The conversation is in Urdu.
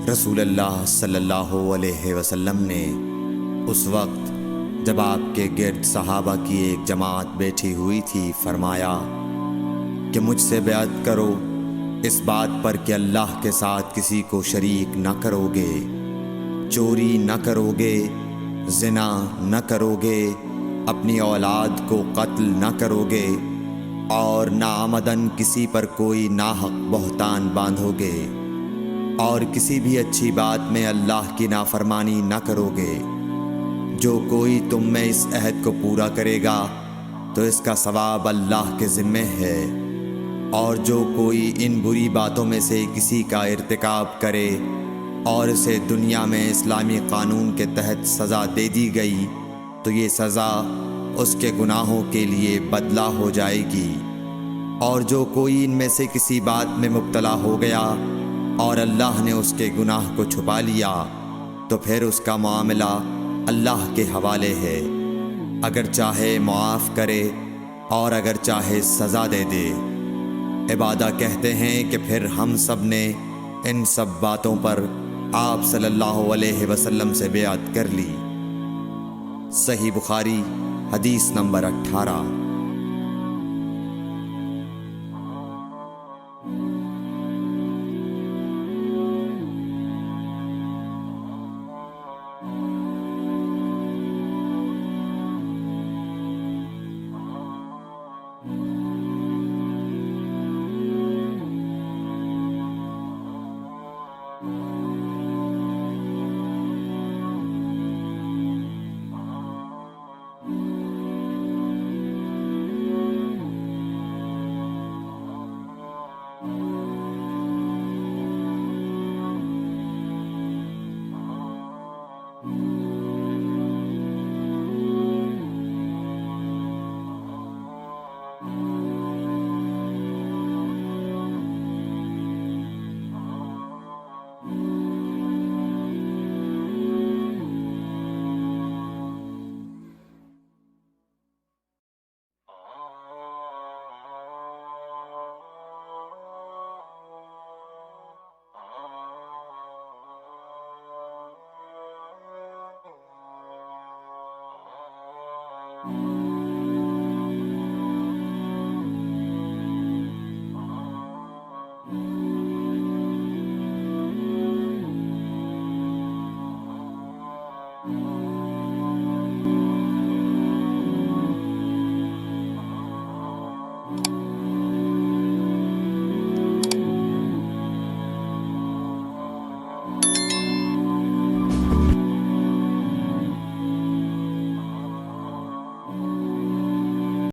رسول اللہ صلی اللہ علیہ وسلم نے اس وقت جب آپ کے گرد صحابہ کی ایک جماعت بیٹھی ہوئی تھی فرمایا کہ مجھ سے بیعت کرو اس بات پر کہ اللہ کے ساتھ کسی کو شریک نہ کرو گے، چوری نہ کرو گے، زنا نہ کرو گے، اپنی اولاد کو قتل نہ کرو گے، اور ناعمدن کسی پر کوئی ناحق بہتان باندھو گے، اور کسی بھی اچھی بات میں اللہ کی نافرمانی نہ کرو گے۔ جو کوئی تم میں اس عہد کو پورا کرے گا تو اس کا ثواب اللہ کے ذمہ ہے، اور جو کوئی ان بری باتوں میں سے کسی کا ارتکاب کرے اور اسے دنیا میں اسلامی قانون کے تحت سزا دے دی گئی تو یہ سزا اس کے گناہوں کے لیے بدلہ ہو جائے گی، اور جو کوئی ان میں سے کسی بات میں مبتلا ہو گیا اور اللہ نے اس کے گناہ کو چھپا لیا تو پھر اس کا معاملہ اللہ کے حوالے ہے، اگر چاہے معاف کرے اور اگر چاہے سزا دے دے۔ عبادہ کہتے ہیں کہ پھر ہم سب نے ان سب باتوں پر آپ صلی اللہ علیہ وسلم سے بیعت کر لی۔ صحیح بخاری حدیث نمبر 18۔